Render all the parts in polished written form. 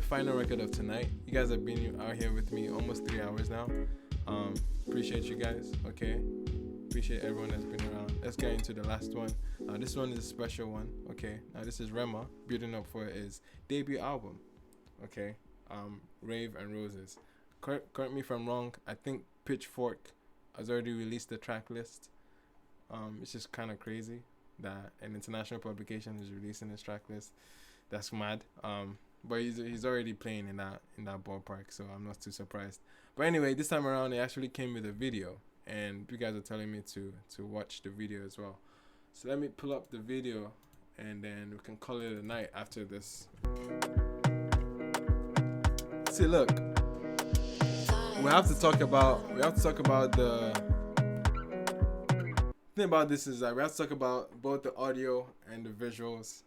final record of tonight. You guys have been out here with me almost 3 hours now. Appreciate you guys. Okay, appreciate everyone that's been around. Let's get into the last one. This one is a special one. Okay, now this is Rema building up for his debut album. Okay, Rave and Roses. Correct me if I'm wrong. I think Pitchfork has already released the track list. It's just kind of crazy that an international publication is releasing this track list. That's mad. But he's already playing in that ballpark, so I'm not too surprised. But anyway, this time around it actually came with a video, and you guys are telling me to watch the video as well. So let me pull up the video, and then we can call it a night after this. See, look, we have to talk about the thing about this is that we have to talk about both the audio and the visuals.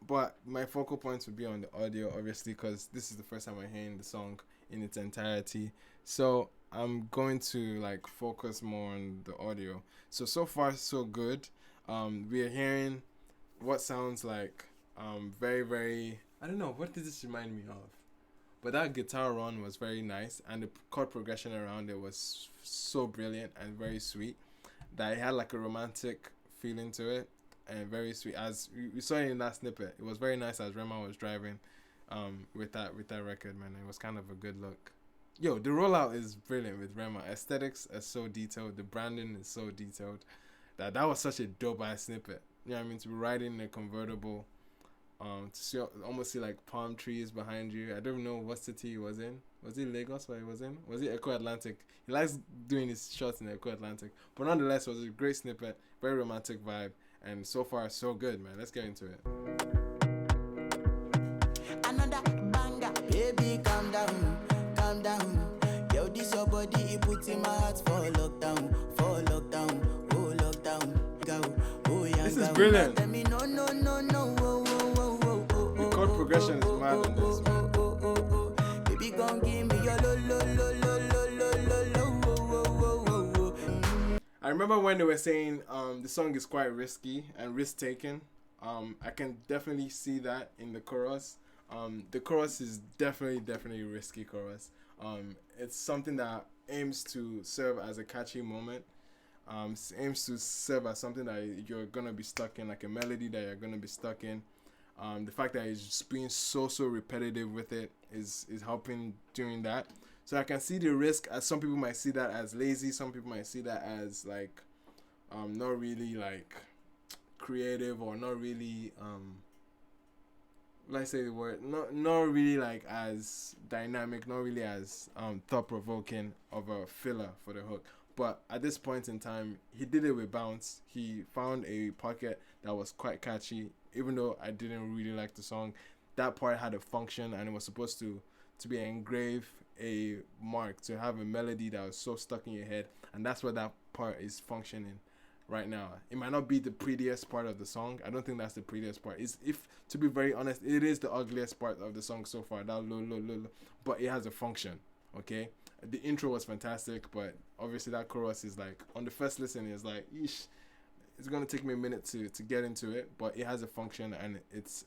But my focal points would be on the audio, obviously, because this is the first time I'm hearing the song in its entirety. So I'm going to focus more on the audio. So far so good. We are hearing what sounds like very, very, I don't know, what did this remind me of? But that guitar run was very nice, and the chord progression around it was so brilliant and very sweet that it had like a romantic feeling to it. And very sweet, as we saw it in that snippet. It was very nice as Rema was driving with that record, man. It was kind of a good look. Yo, the rollout is brilliant with Rema. Aesthetics are so detailed. The branding is so detailed. That was such a dope ass snippet. You know what I mean? To be riding in a convertible, to almost see like palm trees behind you. I don't know what city he was in. Was it Lagos where he was in? Was it Echo Atlantic? He likes doing his shots in Echo Atlantic. But nonetheless, it was a great snippet. Very romantic vibe. And so far, so good, man. Let's get into it. Another banger, baby, calm down, calm down. Yo, this your body, it puts in my heart for lockdown, oh lockdown. Go, oh yeah. This is brilliant. Tell me no, the chord progression is mad in this. Baby, gon' give me your lo. I remember when they were saying the song is quite risky and risk-taking. I can definitely see that in the chorus. The chorus is definitely a risky chorus. It's something that aims to serve as a catchy moment. Aims to serve as something that you're going to be stuck in, like a melody that you're going to be stuck in. The fact that it's just being so repetitive with it is helping doing that. So I can see the risk, as some people might see that as lazy, some people might see that as not really creative, or not really let's say the word, not really as dynamic, not really as thought provoking of a filler for the hook. But at this point in time, he did it with bounce. He found a pocket that was quite catchy. Even though I didn't really like the song, that part had a function, and it was supposed to be engraved a mark, to have a melody that was so stuck in your head, and that's what that part is functioning right now. It might not be the prettiest part of the song. I don't think that's the prettiest part. If to be very honest, it is the ugliest part of the song so far. That low, but it has a function. Okay, the intro was fantastic, but obviously that chorus is on the first listen is eesh, it's gonna take me a minute to get into it, but it has a function, and it's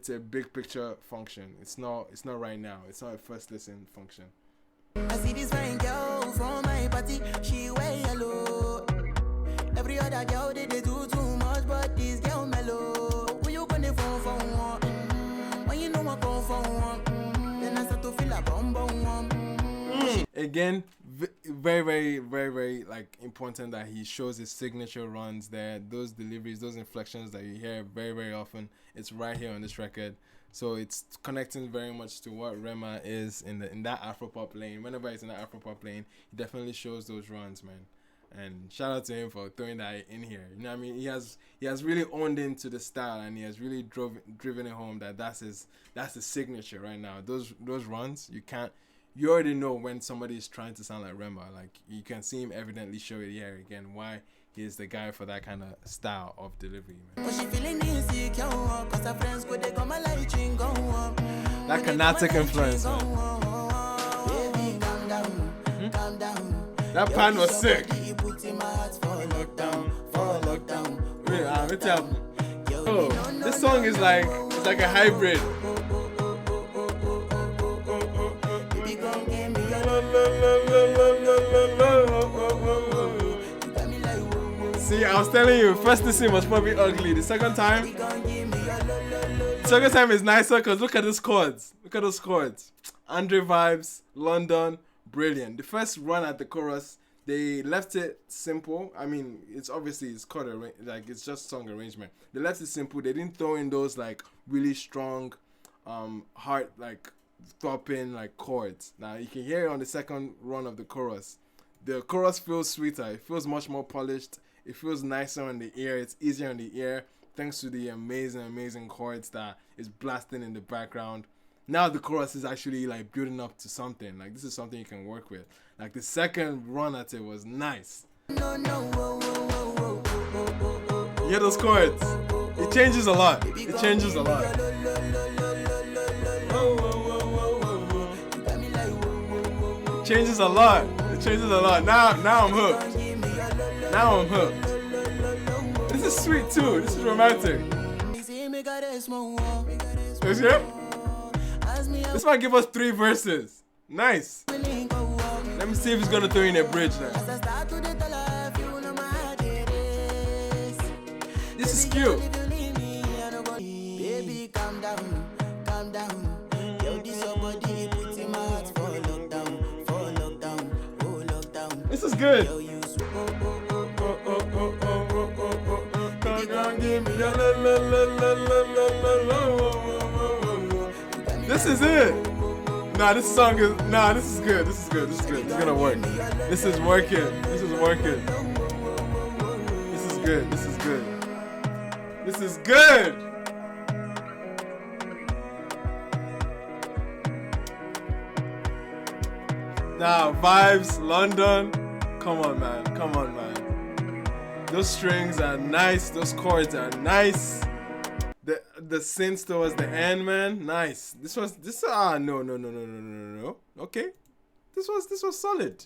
a big picture function. It's not right now. It's not a first listen function. I see this fine girl from my party, she wear yellow. Every other girl they do too much, but this girl mellow. Who you gonna phone for one? When you know I go for one, then I start to feel a bum. Again, very important that he shows his signature runs there. Those deliveries, those inflections that you hear very often, it's right here on this record. So it's connecting very much to what Rema is in that Afropop lane. Whenever he's in that Afropop lane, he definitely shows those runs, man. And shout out to him for throwing that in here. You know what I mean? He has really owned into the style, and he has really driven it home that's his signature right now. Those runs, you already know when somebody is trying to sound like Rema. You can see him evidently show it here again why he is the guy for that kind of style of delivery, man. That Carnatic influence, man. That pan was sick. Oh, this song is it's like a hybrid. See, I was telling you, first listen was probably ugly. The second time is nicer because look at those chords. Look at those chords. Andre vibes, London, brilliant. The first run at the chorus, they left it simple. I mean, it's chord like it's just song arrangement. They left it simple. They didn't throw in those like really strong, heart like throbbing like chords. Now you can hear it on the second run of the chorus. The chorus feels sweeter. It feels much more polished. It feels nicer on the ear. It's easier on the ear thanks to the amazing chords that is blasting in the background. Now the chorus is actually like building up to something. Like this is something you can work with. Like the second run at it was nice. You hear those chords? It changes a lot. It changes a lot. It changes a lot. It changes a lot. Now I'm hooked. Now I'm hooked. This is sweet too. This is romantic. You see it? This might give us 3 verses. Nice. Let me see if he's gonna throw in a bridge now. This is cute. Baby, calm down, calm down. Yo, this your body, put in my heart for lockdown, oh lockdown. This is good. Yo, you This is it. Nah, this song is this is good. This is good. This is good. It's gonna work. This is working. This is working. This is good. This is good. This is good. Now, vibes, London. Come on, man. Come on, man. Those strings are nice. Those chords are nice. The synths towards the end, man. Nice. No. Okay. This was solid.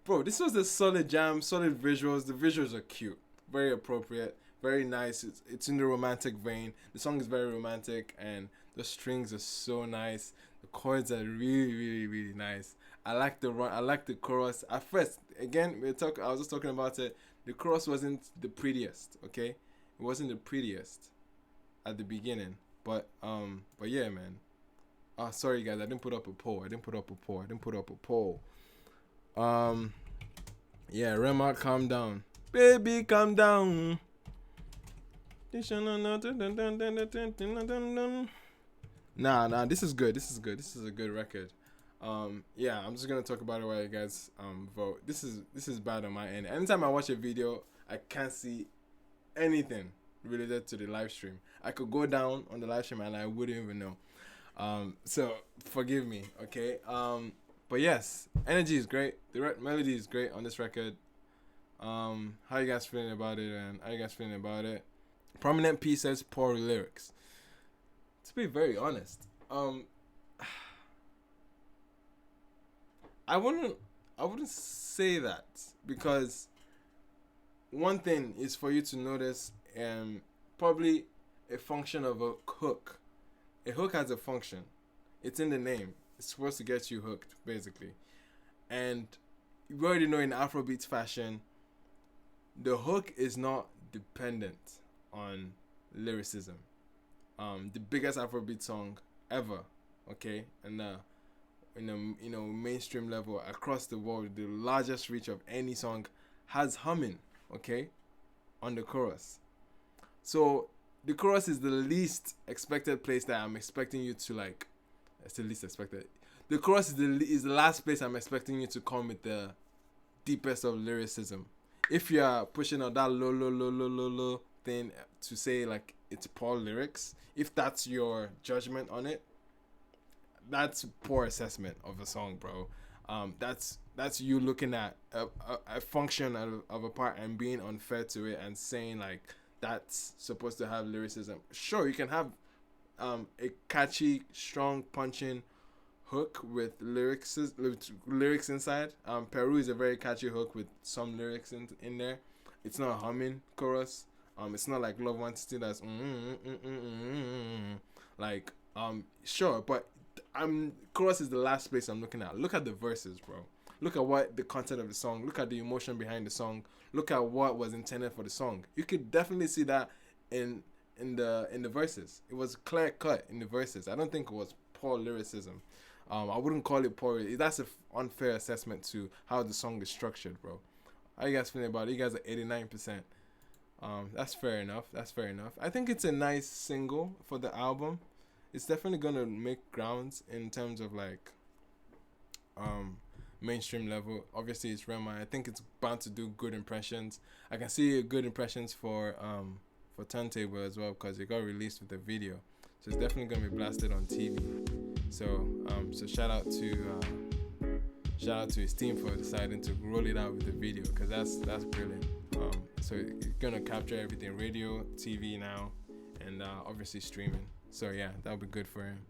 Bro, this was a solid jam, solid visuals. The visuals are cute. Very appropriate. Very nice. It's in the romantic vein. The song is very romantic and the strings are so nice. The chords are really nice. I like the run. I like the chorus. At first, again, I was just talking about it. The chorus wasn't the prettiest, okay? It wasn't the prettiest at the beginning. But yeah, man. Sorry guys, I didn't put up a poll. Yeah, Rema, calm down. Baby, calm down. Nah, this is good. This is a good record. Yeah, I'm just gonna talk about it while you guys vote. This is bad on my end. Anytime I watch a video, I can't see anything related to the live stream. I could go down on the live stream and I wouldn't even know. So forgive me, okay? But yes, energy is great. The melody is great on this record. How you guys feeling about it? And how you guys feeling about it? Prominent P says poor lyrics. To be very honest, I wouldn't say that, because one thing is for you to notice probably a function of a hook. A hook has a function. It's in the name. It's supposed to get you hooked, basically. And you already know in Afrobeats fashion, the hook is not dependent on lyricism. The biggest Afrobeat song ever, okay, and mainstream level across the world, the largest reach of any song has humming, okay, on the chorus. So the chorus is the least expected place that I'm expecting you to like. It's the least expected. The chorus is the last place I'm expecting you to come with the deepest of lyricism. If you are pushing on that low thing to say like it's poor lyrics, if that's your judgment on it, that's poor assessment of a song, bro. That's you looking at a function of a part and being unfair to it and saying like that's supposed to have lyricism. Sure, you can have a catchy, strong, punching hook with lyrics inside. Peru is a very catchy hook with some lyrics in there. It's not a humming chorus. It's not like Love Wants to that's sure, but chorus is the last place I'm looking at. Look at the verses, bro. Look at what the content of the song. Look at the emotion behind the song. Look at what was intended for the song. You could definitely see that in the verses. It was clear cut in the verses. I don't think it was poor lyricism. I wouldn't call it poor. That's an unfair assessment to how the song is structured, bro. How you guys feeling about it? You guys are 89%. That's fair enough. That's fair enough. I think it's a nice single for the album. It's definitely gonna make grounds in terms of like mainstream level. Obviously, it's Rema. I think it's bound to do good impressions. I can see good impressions for Turntable as well because it got released with the video, so it's definitely gonna be blasted on TV. So shout out to his team for deciding to roll it out with the video because that's brilliant. So it's gonna capture everything: radio, TV now, and obviously streaming. So yeah, that'll be good for him.